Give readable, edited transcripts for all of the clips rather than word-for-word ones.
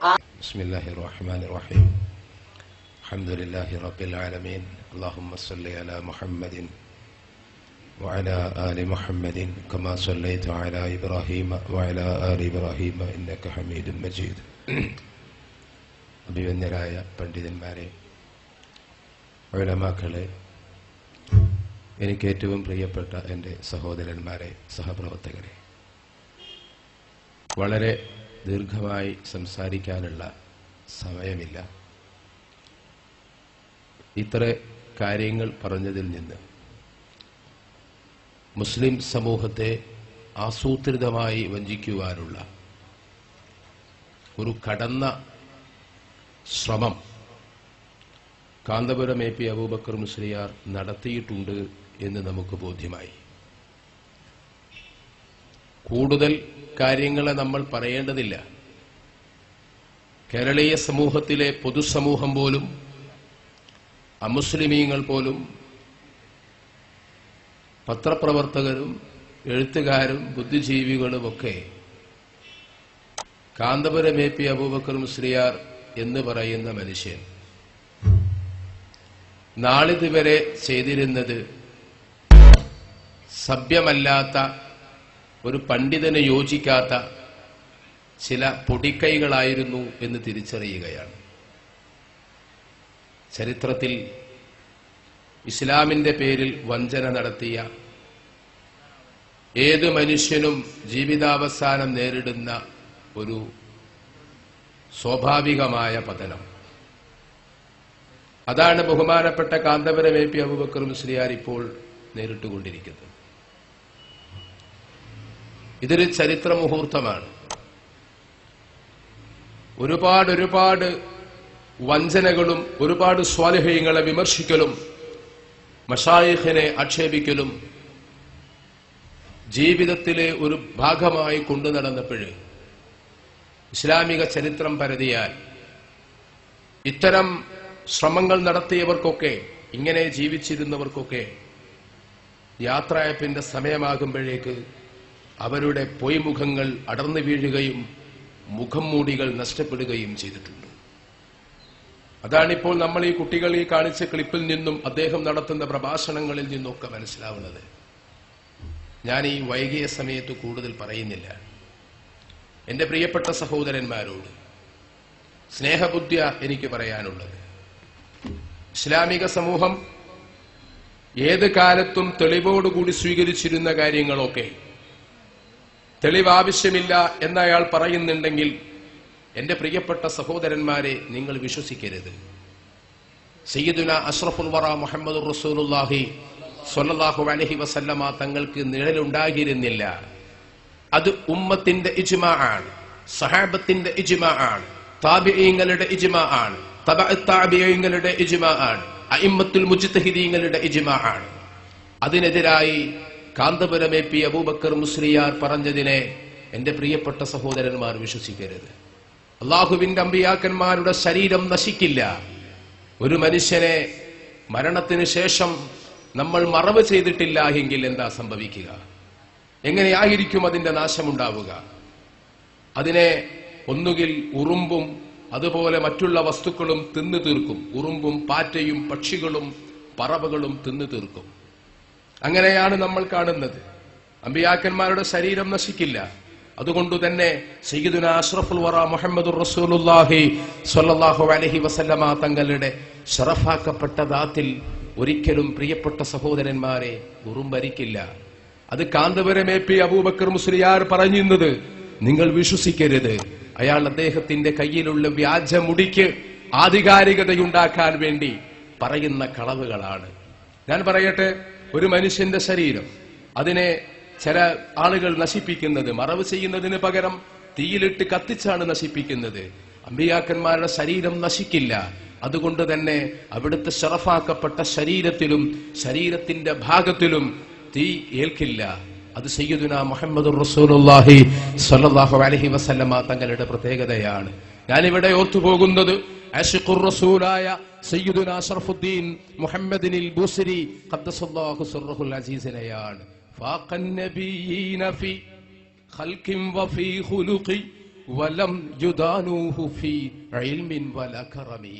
ബിസ്മില്ലാഹിർ റഹ്മാനിർ റഹീം. അൽഹംദുലില്ലാഹി റബ്ബിൽ ആലമീൻ. അല്ലാഹുമ്മ സ്വല്ലി അലാ മുഹമ്മദിൻ വഅലാ ആലി മുഹമ്മദിൻ കമാ സ്വല്ലൈത അലാ ഇബ്രാഹീമ വഅലാ ആലി ഇബ്രാഹീമ ഇന്നക ഹമീദും മജീദ്. അഭിവന്യരായ പണ്ഡിതന്മാരെ, ഉലമാക്കളെ, എനിക്ക് ഏറ്റവും പ്രിയപ്പെട്ട എൻ്റെ സഹോദരന്മാരെ, സഹപ്രവർത്തകരെ, വളരെ ദീർഘമായി സംസാരിക്കാനുള്ള സമയമില്ല. ഇത്ര കാര്യങ്ങൾ പറഞ്ഞതിൽ നിന്ന് മുസ്ലിം സമൂഹത്തെ ആസൂത്രിതമായി വഞ്ചിക്കുവാനുള്ള ഒരു കടന്ന ശ്രമം കാന്തപുരം എ പി അബൂബക്കർ മുസ്ലിയാർ നടത്തിയിട്ടുണ്ട് എന്ന് നമുക്ക് ബോധ്യമായി. കൂടുതൽ കാര്യങ്ങളെ നമ്മൾ പറയേണ്ടതില്ല. കേരളീയ സമൂഹത്തിലെ പൊതുസമൂഹം പോലും, അമുസ്ലിമീങ്ങൾ പോലും, പത്രപ്രവർത്തകരും എഴുത്തുകാരും ബുദ്ധിജീവികളുമൊക്കെ കാന്തപുരം എ പി അബൂബക്കർ മുസ്ലിയാർ എന്ന് പറയുന്ന മനുഷ്യൻ നാളിതുവരെ ചെയ്തിരുന്നത് സഭ്യമല്ലാത്ത, ഒരു പണ്ഡിതന് യോജിക്കാത്ത ചില പൊടിക്കൈകളായിരുന്നു എന്ന് തിരിച്ചറിയുകയാണ്. ചരിത്രത്തിൽ ഇസ്ലാമിന്റെ പേരിൽ വഞ്ചന നടത്തിയ ഏതു മനുഷ്യനും ജീവിതാവസാനം നേരിടുന്ന ഒരു സ്വാഭാവികമായ പതനം. അതാണ് ബഹുമാനപ്പെട്ട കാന്തപുരം എ പി അബൂബക്കർ മുസ്ലിയാർ ഇപ്പോൾ നേരിട്ടുകൊണ്ടിരിക്കുന്നത്. ഇതൊരു ചരിത്ര മുഹൂർത്തമാണ്. ഒരുപാട് വഞ്ചനകളും ഒരുപാട് സ്വാലിഹീങ്ങളെ വിമർശിക്കലും മശായിഖിനെ ആക്ഷേപിക്കലും ജീവിതത്തിലെ ഒരു ഭാഗമായി കൊണ്ടു നടന്നപ്പോൾ ഇസ്ലാമിക ചരിത്രം പരതിയാൽ ഇത്തരം ശ്രമങ്ങൾ നടത്തിയവർക്കൊക്കെ, ഇങ്ങനെ ജീവിച്ചിരുന്നവർക്കൊക്കെ യാത്രയപ്പിന്റെ സമയമാകുമ്പോഴേക്ക് അവരുടെ പൊയ്മുഖങ്ങൾ അടർന്നു വീഴുകയും മുഖം മൂടികൾ നഷ്ടപ്പെടുകയും ചെയ്തിട്ടുണ്ട്. അതാണിപ്പോൾ നമ്മൾ ഈ കുട്ടികൾ ഈ കാണിച്ച ക്ലിപ്പിൽ നിന്നും അദ്ദേഹം നടത്തുന്ന പ്രഭാഷണങ്ങളിൽ നിന്നൊക്കെ മനസ്സിലാവുന്നത്. ഞാൻ ഈ വൈകിയ സമയത്ത് കൂടുതൽ പറയുന്നില്ല. എന്റെ പ്രിയപ്പെട്ട സഹോദരന്മാരോട് സ്നേഹബുദ്ധിയ എനിക്ക് പറയാനുള്ളത്, ഇസ്ലാമിക സമൂഹം ഏത് കാലത്തും തെളിവോടുകൂടി സ്വീകരിച്ചിരുന്ന കാര്യങ്ങളൊക്കെ തെളിവ് ആവശ്യമില്ല എന്നയാൾ പറയുന്നുണ്ടെങ്കിൽ എന്റെ പ്രിയപ്പെട്ട സഹോദരന്മാരെ, നിങ്ങൾ വിശ്വസിക്കരുത്. സയ്യിദുന അഷ്റഫുൽ വറ മുഹമ്മദുർ റസൂലുള്ളാഹി സ്വല്ലല്ലാഹു അലൈഹി വസല്ലമ തങ്ങൾക്ക് നിഴലുണ്ടായിരുന്നില്ല. അത് ഉമ്മത്തിന്റെ ഇജ്മാ ആണ്, സഹാബത്തിന്റെ ഇജ്മാ ആണ്, താബിഈങ്ങളുടെ ഇജ്മാ ആണ്, തബഅ താബിഈങ്ങളുടെ ഇജ്മാ ആണ്, അഇമ്മത്തുൽ മുജ്തഹിദീങ്ങളുടെ ഇജ്മാ ആണ്. അതിനെതിരായി കാന്തപുരം എ പി അബൂബക്കർ മുസ്ലിയാർ പറഞ്ഞതിനെ എന്റെ പ്രിയപ്പെട്ട സഹോദരന്മാർ വിശ്വസിക്കരുത്. അള്ളാഹുവിന്റെ അമ്പിയാക്കന്മാരുടെ ശരീരം നശിക്കില്ല. ഒരു മനുഷ്യനെ മരണത്തിന് ശേഷം നമ്മൾ മറവ് ചെയ്തിട്ടില്ല എങ്കിൽ എന്താ സംഭവിക്കുക? എങ്ങനെയായിരിക്കും അതിന്റെ നാശമുണ്ടാവുക? അതിനെ ഒന്നുകിൽ ഉറുമ്പും അതുപോലെ മറ്റുള്ള വസ്തുക്കളും തിന്നു തീർക്കും. ഉറുമ്പും പാറ്റയും പക്ഷികളും പറവകളും തിന്നു തീർക്കും. അങ്ങനെയാണ് നമ്മൾ കാണുന്നത്. അമ്പിയാക്കന്മാരുടെ ശരീരം നശിക്കില്ല. അതുകൊണ്ട് തന്നെ സയ്യിദുന അഷ്റഫുൽ വറ മുഹമ്മദുർ റസൂലുള്ളാഹി സ്വല്ലല്ലാഹു അലൈഹി വസല്ലമ തങ്ങളുടെ ശറഫാക്കപ്പെട്ട ദാത്തിൽ ഒരിക്കലും പ്രിയപ്പെട്ട സഹോദരന്മാരെ ഉറുമ്പരിക്കില്ല. അത് കാന്തപുരം എ പി അബൂബക്കർ മുസ്ലിയാർ പറയുന്നത് നിങ്ങൾ വിശ്വസിക്കരുത്. അയാൾ അദ്ദേഹത്തിന്റെ കയ്യിലുള്ള വ്യാജമുടിക്ക് ആധികാരികതയുണ്ടാക്കാൻ വേണ്ടി പറയുന്ന കളവുകളാണ്. ഞാൻ പറയട്ടെ, ഒരു മനുഷ്യന്റെ ശരീരം അതിനെ ചില ആളുകൾ നശിപ്പിക്കുന്നത്, മറവ് ചെയ്യുന്നതിന് പകരം തീയിലിട്ട് കത്തിച്ചാണ് നശിപ്പിക്കുന്നത്. അമ്പിയാക്കന്മാരുടെ ശരീരം നശിക്കില്ല. അതുകൊണ്ട് തന്നെ അവിടുത്തെ ശറഫാക്കപ്പെട്ട ശരീരത്തിലും ശരീരത്തിന്റെ ഭാഗത്തിലും തീ ഏൽക്കില്ല. അത് സയ്യിദുന മുഹമ്മദുർ റസൂലുള്ളാഹി സ്വല്ലല്ലാഹു അലൈഹി വസല്ലമ തങ്ങളുടെ പ്രത്യേകതയാണ്. ഞാനിവിടെ ഓർത്തുപോകുന്നത് ആശിഖുർ റസൂലായ സയ്യിദുന അഷ്റഫുദ്ദീൻ മുഹമ്മദിനിൽ ബൂസരി ഖദ്ദസല്ലാഹു സിർറഹുൽ അസീസിനെയാണ്. ഫാഖൻ നബിയീന ഫി ഖൽഖിൻ വഫി ഖുലുഖി വലം യുദാനൂഹു ഫീ ഇൽമിൻ വലാ കറമി.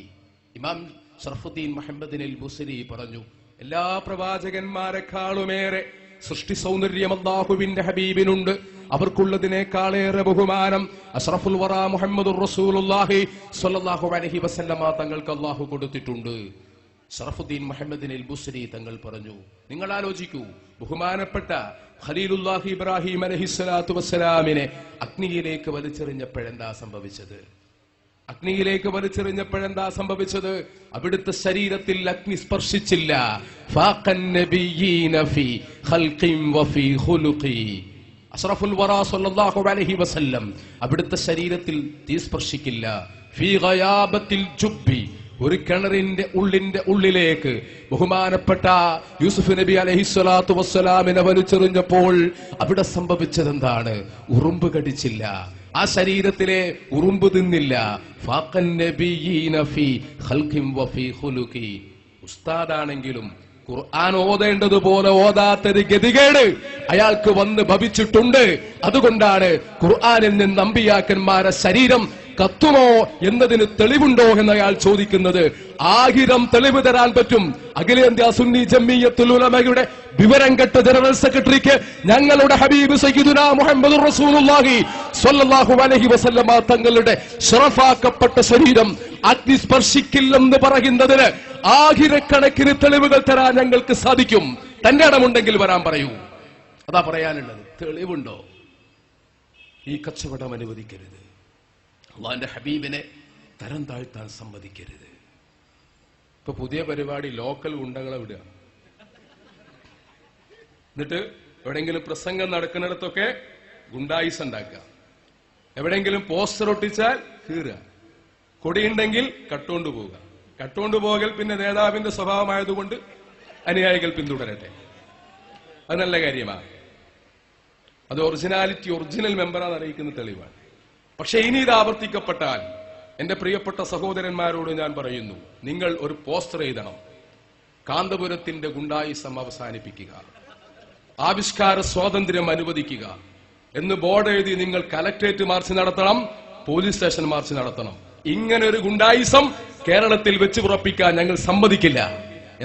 ഇമാം ശറഫുദ്ദീൻ മുഹമ്മദ് അൽ ബുസരി പറഞ്ഞു, എല്ലാ പ്രവാചകന്മാരെക്കാളുമേറെ സൃഷ്ടി സൗന്ദര്യം അല്ലാഹുവിന്റെ ഹബീബിനുണ്ട്. അവർക്കുള്ളതിനേക്കാളേറെ ബഹുമാനം അഷ്റഫുൽ വറ മുഹമ്മദുർ റസൂലുള്ളാഹി സ്വല്ലല്ലാഹു അലൈഹി വസല്ലമ തങ്ങൾക്ക് അല്ലാഹു കൊടുത്തിട്ടുണ്ട്. ശറഫുദ്ദീൻ മുഹമ്മദ് അൽ ബുസരി തങ്ങൾ പറഞ്ഞു, നിങ്ങൾ ആലോചിക്കൂ, ബഹുമാനപ്പെട്ട ഖലീലുല്ലാഹി ഇബ്രാഹിം അലൈഹിസ്സലാത്തു വസ്സലാമിനെ അഗ്നിയിലേക്ക് വലിച്ചെറിഞ്ഞപ്പോഴെന്താ സംഭവിച്ചത്? അഗ്നിയിലേക്ക് വലിച്ചെറിഞ്ഞപ്പോഴെന്താ സംഭവിച്ചത്? അവിടുത്തെ ശരീരത്തിൽ അഗ്നി സ്പർശിച്ചില്ല. അഷ്റഫുൽ വറ സ്വല്ലല്ലാഹു അലൈഹി വസല്ലം അവിടുത്തെ ശരീരത്തിൽ തീ സ്പർശിക്കില്ല. ഫീ ഗയാബത്തിൽ ജുബ്ബി, ഒരു കിണറിന്റെ ഉള്ളിലേക്ക് ബഹുമാനപ്പെട്ട യൂസുഫ് നബി അലൈഹിസ്സലാത്തു വസ്സലാമിനെ വലിച്ചെറിഞ്ഞപ്പോൾ അവിടെ സംഭവിച്ചതെന്താണ്? ഉറുമ്പ് കടിച്ചില്ല, ആ ശരീരത്തിലെ ഉറുമ്പ് തിന്നില്ല. ഉസ്താദാണെങ്കിലും ഖുർആൻ ഓതേണ്ടതുപോലെ ഓതാത്തൊരു ഗതികേട് അയാൾക്ക് വന്ന് ഭവിച്ചിട്ടുണ്ട്. അതുകൊണ്ടാണ് ഖുർആനിൽ നിന്ന് അമ്പിയാക്കന്മാരെ ശരീരം കത്തുമോ എന്നതിന് തെളിവുണ്ടോ എന്ന് അയാൾ ചോദിക്കുന്നത്. 1000 തെളിവ് തരാൻ പറ്റും. അഖിലേന്ത്യാ സുന്നി ജംഇയ്യത്തുൽ ഉലമയുടെ വിവരം കെട്ട ജനറൽ സെക്രട്ടറിക്ക് ഞങ്ങളുടെ ഹബീബ് സയ്യിദുനാ മുഹമ്മദുർ റസൂലുള്ളാഹി സ്വല്ലല്ലാഹു അലൈഹി വസല്ലമ തങ്ങളുടെ ശറഫാക്കപ്പെട്ട ശരീരം അഗ്നി സ്പർശിക്കില്ലെന്ന് പറയുന്നതിന് 1000കണക്കിന് തെളിവുകൾ തരാൻ ഞങ്ങൾക്ക് സാധിക്കും. തന്റെ ഇടമുണ്ടെങ്കിൽ വരാൻ പറയൂ. അതാ പറയാനുള്ളത്. തെളിവുണ്ടോ? ഈ കച്ചവടം അനുവദിക്കരുത്. അള്ളാന്റെ ഹബീബിനെ തരം താഴ്ത്താൻ സമ്മതിക്കരുത്. ഇപ്പൊ പുതിയ പരിപാടി ലോക്കൽ ഗുണ്ടകളെ വിടുക. എന്നിട്ട് എവിടെയെങ്കിലും പ്രസംഗം നടക്കുന്നിടത്തൊക്കെ ഗുണ്ടായിസ് ഉണ്ടാക്കുക. എവിടെയെങ്കിലും പോസ്റ്റർ ഒട്ടിച്ചാൽ കീറുക. കൊടിയുണ്ടെങ്കിൽ കട്ടുകൊണ്ടുപോവുക. കട്ടുകൊണ്ടുപോകൽ പിന്നെ നേതാവിന്റെ സ്വഭാവമായതുകൊണ്ട് അനുയായികൾ പിന്തുടരട്ടെ. അത് നല്ല കാര്യമാണ്. അത് ഒറിജിനൽ മെമ്പറാന്ന് അറിയിക്കുന്ന തെളിവാണ്. പക്ഷെ ഇനി ഇത് ആവർത്തിക്കപ്പെട്ടാൽ എന്റെ പ്രിയപ്പെട്ട സഹോദരന്മാരോട് ഞാൻ പറയുന്നു, നിങ്ങൾ ഒരു പോസ്റ്റർ എഴുതണം. കാന്തപുരത്തിന്റെ ഗുണ്ടായിസം അവസാനിപ്പിക്കുക, ആവിഷ്കാര സ്വാതന്ത്ര്യം അനുവദിക്കുക എന്ന് ബോർഡ് എഴുതി നിങ്ങൾ കലക്ട്രേറ്റ് മാർച്ച് നടത്തണം, പോലീസ് സ്റ്റേഷൻ മാർച്ച് നടത്തണം. ഇങ്ങനെ ഒരു ഗുണ്ടായിസം കേരളത്തിൽ വെച്ച് ഉറപ്പിക്കാൻ ഞങ്ങൾ സമ്മതിക്കില്ല.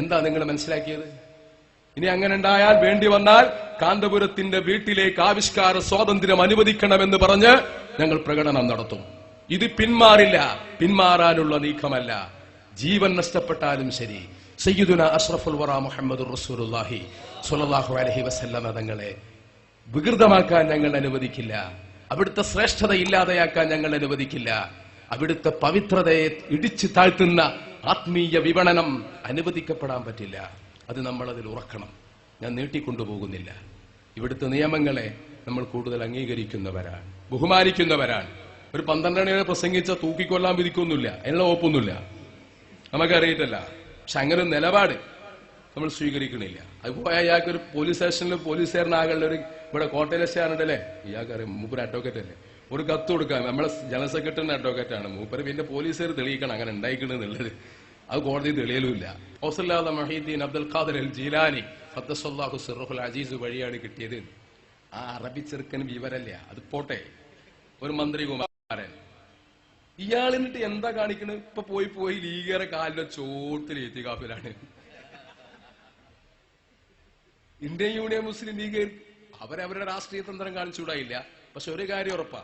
എന്താ നിങ്ങൾ മനസ്സിലാക്കിയത്? ഇനി അങ്ങനെ ഉണ്ടായാൽ വേണ്ടി വന്നാൽ കാന്തപുരത്തിന്റെ വീട്ടിലേക്ക് ആവിഷ്കാര സ്വാതന്ത്ര്യം അനുവദിക്കണമെന്ന് പറഞ്ഞ് ഞങ്ങൾ പ്രകടനം നടത്തും. ഇത് പിന്മാറില്ല, പിന്മാറാനുള്ള നീക്കമല്ല. ജീവൻ നഷ്ടപ്പെട്ടാലും ശരി, സയ്യിദുനാ അഷ്റഫുൽ വറ മുഹമ്മദുർ റസൂലുള്ളാഹി സ്വല്ലല്ലാഹു അലൈഹി വസല്ലമ തങ്ങളെ വികൃതമാക്കാൻ ഞങ്ങൾ അനുവദിക്കില്ല. അവിടുത്തെ ശ്രേഷ്ഠത ഇല്ലാതെയാക്കാൻ ഞങ്ങൾ അനുവദിക്കില്ല. അവിടുത്തെ പവിത്രതയെ ഇടിച്ചു താഴ്ത്തുന്ന ആത്മീയ വിപണനം അനുവദിക്കപ്പെടാൻ പറ്റില്ല. അത് നമ്മൾ അതിൽ ഉറക്കണം. ഞാൻ നീട്ടിക്കൊണ്ടുപോകുന്നില്ല. ഇവിടുത്തെ നിയമങ്ങളെ നമ്മൾ കൂടുതൽ അംഗീകരിക്കുന്നവരാണ്, ബഹുമാനിക്കുന്നവരാണ്. ഒരു 12 പ്രസംഗിച്ച തൂക്കിക്കൊല്ലാൻ വിധിക്കൊന്നുമില്ല, അതിനുള്ള വകുപ്പൊന്നുമില്ല, നമുക്കറിയിട്ടല്ല. പക്ഷെ അങ്ങനെ ഒരു നിലപാട് നമ്മൾ സ്വീകരിക്കണില്ല. അതുപോലെ അയാൾക്ക് ഒരു പോലീസ് സ്റ്റേഷനിൽ പോലീസുകാരനാകുള്ള ഒരു ഇവിടെ കോട്ടയിലെ സ്റ്റേഷനുണ്ടല്ലേ, ഇയാൾക്കറിയാം, മൂപ്പര് അഡ്വക്കേറ്റ് അല്ലേ, ഒരു കത്ത് കൊടുക്കാൻ നമ്മളെ ജനറൽ സെക്രട്ടറിന്റെ അഡ്വക്കേറ്റ് ആണ് മൂപ്പര്. പിന്നെ പോലീസുകാർ തെളിയിക്കണം അങ്ങനെ ഉണ്ടായിക്കണെന്നുള്ളത്. അത് കോടതി തെളിയലുമില്ല. ഔസല്ലാഹ് മുഹീദ്ദീൻ അബ്ദുൽ ഖാദിർ അൽ ജീലാനി ഖദ്ദസല്ലാഹു സിർറുൽ അസീസ് വഴിയാണ് കിട്ടിയത്. ആ അറബി ചെറുക്കന് വിവരല്ല, അത് പോട്ടെ. ഒരു മന്ത്രികുമാരൻ ഇയാൾ എന്നിട്ട് എന്താ കാണിക്കണത്? ഇപ്പൊ പോയി ലീഗറെ കാലിലെ ചോട്ടിൽ എത്തിക്കാപ്പിലാണ്. ഇന്ത്യൻ യൂണിയൻ മുസ്ലിം ലീഗ് അവരവരുടെ രാഷ്ട്രീയ തന്ത്രം കാണിച്ചുകൂടായില്ല. പക്ഷെ ഒരു കാര്യം ഉറപ്പാ,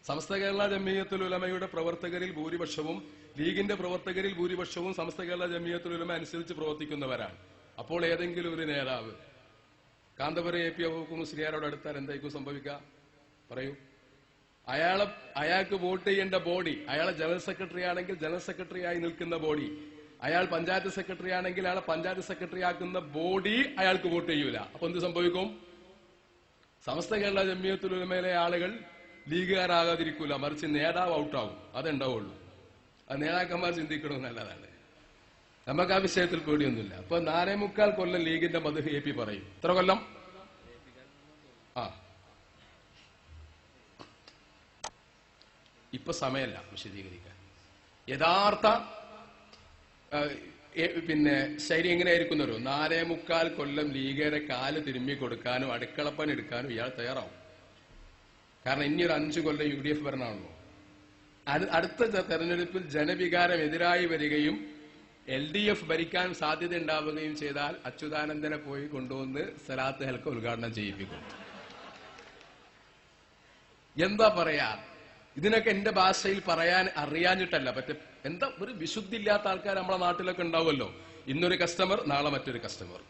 സമസ്ത കേരള ജംഇയ്യത്തുൽ ഉലമയുടെ പ്രവർത്തകരിൽ ഭൂരിപക്ഷവും ലീഗിന്റെ പ്രവർത്തകരിൽ ഭൂരിപക്ഷവും സമസ്ത കേരള ജംഇയ്യത്തുൽ ഉലമ അനുസരിച്ച് പ്രവർത്തിക്കുന്നവരാണ്. അപ്പോൾ ഏതെങ്കിലും ഒരു നേതാവ് കാന്തപുരം AP അബൂബക്കർ മുസ്ലിയാരോട് അടുത്താൽ എന്തായിരിക്കും സംഭവിക്കുക? പറയൂ. അയാൾക്ക് വോട്ട് ചെയ്യേണ്ട ബോഡി, അയാളെ ജനറൽ സെക്രട്ടറി ആണെങ്കിൽ ജനറൽ സെക്രട്ടറി ആയി നിൽക്കുന്ന ബോഡി, അയാൾ പഞ്ചായത്ത് സെക്രട്ടറി ആണെങ്കിൽ അയാളെ പഞ്ചായത്ത് സെക്രട്ടറി ആക്കുന്ന ബോഡി അയാൾക്ക് വോട്ട് ചെയ്യൂല. അപ്പൊ എന്ത് സംഭവിക്കും? സമസ്ത കേരള ജംഇയ്യത്തുൽ ഉലമയിലെ ആളുകൾ ലീഗുകാരാകാതിരിക്കൂല, മറിച്ച് നേതാവ് ഔട്ടാവും. അതുണ്ടാവുള്ളൂ. അത് നേതാക്കന്മാർ ചിന്തിക്കണമെന്ന് നല്ലതാണ്. നമുക്ക് ആ വിഷയത്തിൽ പേടിയൊന്നുമില്ല. അപ്പൊ 4.25 കൊല്ലം ലീഗിന്റെ മദ്ഹ് AP പറയും. എത്ര കൊല്ലം? ഇപ്പൊ സമയമല്ല വിശദീകരിക്കാൻ. യഥാർത്ഥ പിന്നെ ശൈലി എങ്ങനെയായിരിക്കുന്നവരോ 4.25 കൊല്ലം ലീഗരെ കാല് തിരുമ്മി കൊടുക്കാനും അടുക്കളപ്പണി എടുക്കാനും ഇയാൾ തയ്യാറാവും. കാരണം ഇനി ഒരു 5 കൊല്ലം UDF ഭരണമാണല്ലോ. അടുത്ത തെരഞ്ഞെടുപ്പിൽ ജനവികാരം എതിരായി വരികയും LDF ഭരിക്കാൻ സാധ്യത ഉണ്ടാവുകയും ചെയ്താൽ അച്യുതാനന്ദനെ പോയി കൊണ്ടുവന്ന് സലാത്ത് ഹൽക്ക ഉദ്ഘാടനം ചെയ്യിപ്പിക്കും. എന്താ പറയാ, ഇതിനൊക്കെ എന്റെ ഭാഷയിൽ പറയാൻ അറിയാഞ്ഞിട്ടല്ല, പക്ഷെ എന്താ ഒരു വിശുദ്ധി ഇല്ലാത്ത ആൾക്കാർ നമ്മളെ നാട്ടിലൊക്കെ ഉണ്ടാവുമല്ലോ. ഇന്നൊരു കസ്റ്റമർ, നാളെ മറ്റൊരു കസ്റ്റമർ.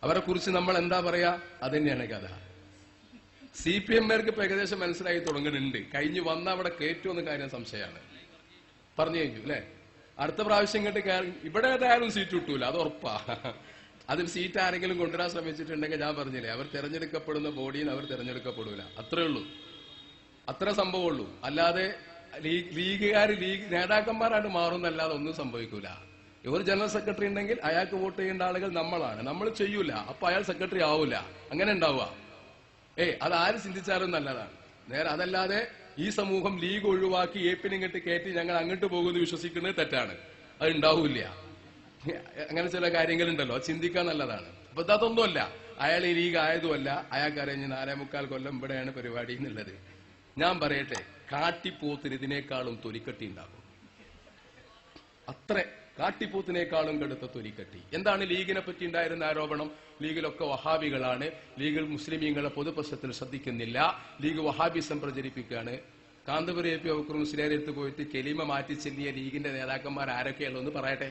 അവരെ കുറിച്ച് നമ്മൾ എന്താ പറയാ, അതന്നെയാണ് കഥ. CPM-കാർക്ക് ഇപ്പൊ ഏകദേശം മനസ്സിലായി തുടങ്ങുന്നുണ്ട്. കഴിഞ്ഞ് വന്ന അവിടെ കയറ്റുമെന്ന കാര്യം സംശയമാണ്. പറഞ്ഞു കഴിഞ്ഞു അല്ലെ. അടുത്ത പ്രാവശ്യം ഇങ്ങോട്ട് ഇവിടെ ഏതായാലും സീറ്റ് കിട്ടൂല, അത് ഉറപ്പാ. അതിൽ സീറ്റ് ആരെങ്കിലും കൊണ്ടുവരാൻ ശ്രമിച്ചിട്ടുണ്ടെങ്കിൽ ഞാൻ പറഞ്ഞില്ലേ, അവർ തെരഞ്ഞെടുക്കപ്പെടുന്ന ബോഡിയിൽ അവർ തെരഞ്ഞെടുക്കപ്പെടൂല. അത്രേ ഉള്ളൂ, അത്ര സംഭവമുള്ളൂ. അല്ലാതെ ലീഗ് നേതാക്കന്മാരായിട്ട് മാറുന്നല്ലാതെ ഒന്നും സംഭവിക്കൂല. ഒരു ജനറൽ സെക്രട്ടറി ഉണ്ടെങ്കിൽ അയാൾക്ക് വോട്ട് ചെയ്യേണ്ട ആളുകൾ നമ്മളാണ്, നമ്മൾ ചെയ്യൂല, അപ്പൊ അയാൾ സെക്രട്ടറി ആവൂല. അങ്ങനെ ഉണ്ടാവുക. അത് ആര് ചിന്തിച്ചാലും നല്ലതാണ്. നേരെ അതല്ലാതെ ഈ സമൂഹം ലീഗ് ഒഴിവാക്കി AP ഇങ്ങോട്ട് കയറ്റി ഞങ്ങൾ അങ്ങോട്ട് പോകുമെന്ന് വിശ്വസിക്കുന്നത് തെറ്റാണ്. അത് ഉണ്ടാവൂല. അങ്ങനെ ചില കാര്യങ്ങളുണ്ടല്ലോ, അത് ചിന്തിക്കാൻ നല്ലതാണ്. അപ്പൊ അതൊന്നുമല്ല, അയാൾ ഈ ലീഗ് ആയതുമല്ല, അയാൾക്ക് അറിഞ്ഞ് 4.25 കൊല്ലം ഇവിടെയാണ് പരിപാടി എന്നുള്ളത്. ഞാൻ പറയട്ടെ, കാട്ടിപ്പോത്തിന് ഇതിനേക്കാളും തൊലിക്കട്ടി ഉണ്ടാകും. അത്ര കാട്ടിപ്പോത്തിനേക്കാളും കടുത്ത തൊലിക്കട്ടി. എന്താണ് ലീഗിനെ പറ്റി ഉണ്ടായിരുന്ന ആരോപണം? ലീഗിലൊക്കെ വഹാബികളാണ്, ലീഗിൽ മുസ്ലിമീങ്ങളെ പൊതുപ്രശ്നത്തിൽ ശ്രദ്ധിക്കുന്നില്ല, ലീഗ് വഹാബിസം പ്രചരിപ്പിക്കുകയാണ്. കാന്തപുരം AP അബൂബക്കർ മുസ്ലിയാരെ അടുത്ത് പോയിട്ട് കെലിമ മാറ്റി ചെല്ലിയ ലീഗിന്റെ നേതാക്കന്മാർ ആരൊക്കെയുള്ളൂ എന്ന് പറയട്ടെ.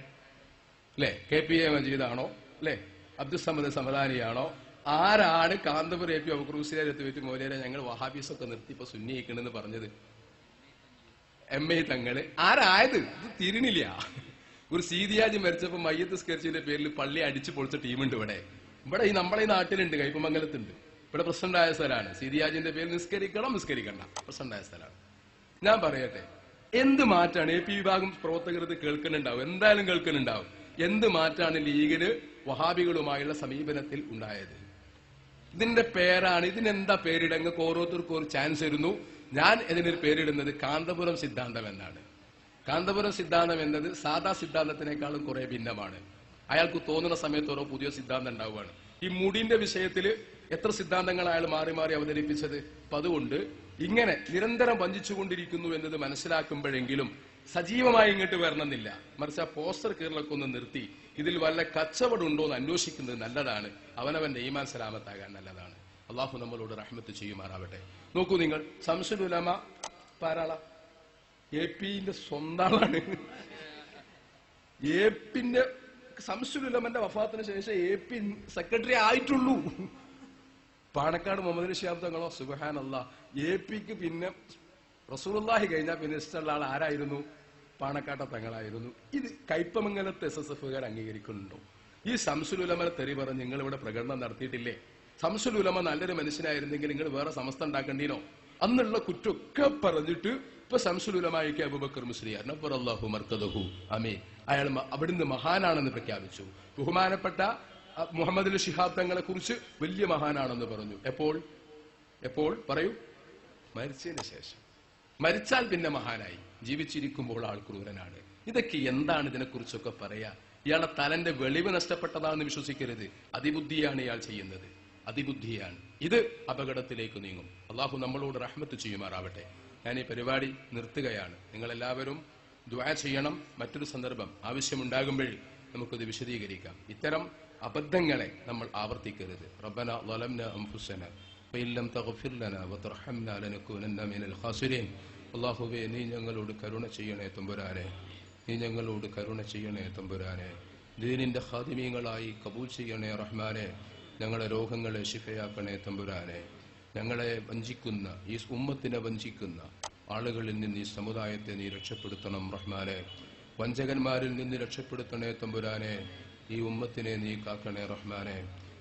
അല്ലെ, KPA മജീദാണോ, അല്ലെ അബ്ദുസമദ് സമദാനിയാണോ? ആരാണ് കാന്തപുരം AP അബൂബക്കർ മുസ്ലിയാരെ അടുത്ത് പോയിട്ട് മോലിയാരെ ഞങ്ങൾ വഹാബിസൊക്കെ നിർത്തി ഇപ്പൊ സുന്നിയിക്കണെന്ന് പറഞ്ഞത്? MA തങ്ങള്. ആരായത്? ഇത് തിരിണില്ല. ഒരു സീതിയാജ് മരിച്ചപ്പോ മയ്യത്ത് സ്കെച്ചിന്റെ പേരിൽ പള്ളി അടിച്ചു പൊളിച്ച ടീമുണ്ട് ഇവിടെ. ഈ നമ്മളെ നാട്ടിലുണ്ട്, കയ്പമംഗലത്തുണ്ട്. ഇവിടെ പ്രസിഡന്റായ സ്ഥലമാണ്. സീതിയാജിന്റെ പേരിൽ നിസ്കരിക്കണ്ട പ്രസിഡന്റായ സ്ഥലമാണ്. ഞാൻ പറയട്ടെ, എന്ത് മാറ്റാണ് AP വിഭാഗം പ്രവർത്തകർ ഇത് കേൾക്കുന്നുണ്ടാവും, എന്തായാലും കേൾക്കുന്നുണ്ടാവും. എന്ത് മാറ്റാണ് ലീഗിന് വഹാബികളുമായുള്ള സമീപനത്തിൽ ഉണ്ടായത്? ഇതിന്റെ പേരാണ്, ഇതിനെന്താ പേരിടങ്ങ് ഓരോരുത്തർക്കും ഒരു ചാൻസ് ഇരുന്നു. ഞാൻ ഇതിനൊരു പേരിടുന്നത് കാന്തപുരം സിദ്ധാന്തം എന്നാണ്. കാന്തപുരം സിദ്ധാന്തം എന്നത് സാധാ സിദ്ധാന്തത്തിനേക്കാളും കുറെ ഭിന്നമാണ്. അയാൾക്ക് തോന്നുന്ന സമയത്ത് ഓരോ പുതിയ സിദ്ധാന്തം ഉണ്ടാവുകയാണ്. ഈ മുടിന്റെ വിഷയത്തിൽ എത്ര സിദ്ധാന്തങ്ങൾ അയാൾ മാറി മാറി അവതരിപ്പിച്ചത്. അപ്പൊ അതുകൊണ്ട് ഇങ്ങനെ നിരന്തരം വഞ്ചിച്ചുകൊണ്ടിരിക്കുന്നു എന്നത് മനസ്സിലാക്കുമ്പോഴെങ്കിലും സജീവമായി ഇങ്ങോട്ട് വരണമെന്നില്ല. മറിച്ച് ആ പോസ്റ്റർ കീറലൊക്കെ ഒന്ന് നിർത്തി ഇതിൽ വല്ല കച്ചവടം ഉണ്ടോ എന്ന് അന്വേഷിക്കുന്നത് നല്ലതാണ്. അവനവന്റെ ഈമാൻ സലാമത്താകാൻ നല്ലതാണ്. അള്ളാഹു നമ്മളോട് റഹ്മത്ത് ചെയ്യുമാറാവട്ടെ. നോക്കൂ നിങ്ങൾ, ശംസുൽ ഉലമ പാരാള AP-ന്റെ സ്വന്തമാണ്. AP-ന്റെ ശംസുൽ ഉലമന്റെ വഫാത്തിന് ശേഷം AP സെക്രട്ടറി ആയിട്ടുള്ളൂ. പാണക്കാട് മുഹമ്മദ് ശിഹാബ് തങ്ങളോ, സുബ്ഹാനല്ലാഹ്, AP-ക്ക് പിന്നെ റസൂലുള്ളാഹി കഴിഞ്ഞാൽ പിന്നെ ഇഷ്ടമുള്ള ആൾ ആരായിരുന്നു? പാണക്കാട്ടെ തങ്ങളായിരുന്നു. ഇത് കയ്പമംഗലത്തെ SSF-കാർ അംഗീകരിക്കുന്നുണ്ടോ? ഈ ശംസുൽ ഉലമനെ തെറി പറഞ്ഞ് നിങ്ങൾ ഇവിടെ പ്രകടനം നടത്തിയിട്ടില്ലേ? ശംസുൽ ഉലമ നല്ലൊരു മനുഷ്യനായിരുന്നെങ്കിൽ നിങ്ങൾ വേറെ സമസ്ത ഉണ്ടാക്കേണ്ടീനോ? അന്നുള്ള കുറ്റമൊക്കെ പറഞ്ഞിട്ട് ഇപ്പൊ ശംസുൽ ഉലമായ്ക്ക് അബൂബക്കർ മുസ്ലിയാർ നബ്ബറല്ലാഹു മർക്കദഹു ആമീൻ, അയാൾ അവിടുന്ന് മഹാനാണെന്ന് പ്രഖ്യാപിച്ചു. ബഹുമാനപ്പെട്ട മുഹമ്മദ് ശിഹാബ് തങ്ങളെ കുറിച്ച് വലിയ മഹാനാണെന്ന് പറഞ്ഞു. എപ്പോൾ പറയൂ? മരിച്ചതിന് ശേഷം. മരിച്ചാൽ പിന്നെ മഹാനായി, ജീവിച്ചിരിക്കുമ്പോൾ ആൾ ക്രൂരനാണ്. ഇതൊക്കെ എന്താണ് ഇതിനെക്കുറിച്ചൊക്കെ പറയാ? ഇയാളുടെ തലന്റെ വെളിവ് നഷ്ടപ്പെട്ടതാണെന്ന് വിശ്വസിക്കരുത്. അതിബുദ്ധിയാണ് ഇയാൾ ചെയ്യുന്നത്, അതിബുദ്ധിയാണ്. ഇത് അപകടത്തിലേക്ക് നീങ്ങും. അള്ളാഹു നമ്മളോട് റഹ്മത്ത് ചെയ്യുമാറാവട്ടെ. ഞാൻ ഈ പരിപാടി നിർത്തുകയാണ്. നിങ്ങളെല്ലാവരും ദുആ ചെയ്യണം. മറ്റൊരു സന്ദർഭം ആവശ്യമുണ്ടാകുമ്പോൾ നമുക്കത് വിശദീകരിക്കാം. ഇത്തരം അബദ്ധങ്ങളെ നമ്മൾ ആവർത്തിക്കരുത്. റബ്ബന ളലംന അൻഫുസന വഇൻ ലം തഗ്ഫിർ ലനാ വതർഹംനാ ലനകൂനന്ന മിനൽ ഖാസിരീൻ. അല്ലാഹുവേ, നീ ഞങ്ങളോട് കരുണ ചെയ്യണേ തമ്പുരാനെ, നീ ഞങ്ങളോട് കരുണ ചെയ്യണേ തമ്പുരാനെ. ദീനിന്റെ ഖാദിമീങ്ങളായി കബൂൽ ചെയ്യണേ റഹ്മാനെ. ഞങ്ങളുടെ രോഗങ്ങളെ ശിഫയാക്കണേ തമ്പുരാനെ. ഞങ്ങളെ വഞ്ചിക്കുന്ന, ഈ ഉമ്മത്തിനെ വഞ്ചിക്കുന്ന ആളുകളിൽ നിന്ന് ഈ സമുദായത്തെ നീ രക്ഷപ്പെടുത്തണം റഹ്മാനെ. വഞ്ചകന്മാരിൽ നിന്ന് രക്ഷപ്പെടുത്തണേ തമ്പുരാനെ. ഈ ഉമ്മത്തിനെ നീ കാക്കണേ റഹ്മാനെ.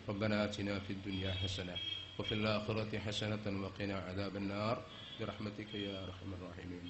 റബ്ബനാ ആതിനാ ഫിദ്ദുനിയാ ഹസന വഫിൽ ആഖിറതി ഹസനതൻ വഖിനാ അദാബന്നാർ ബിറഹ്മതിക യാ അർഹമർ റഹീമീൻ.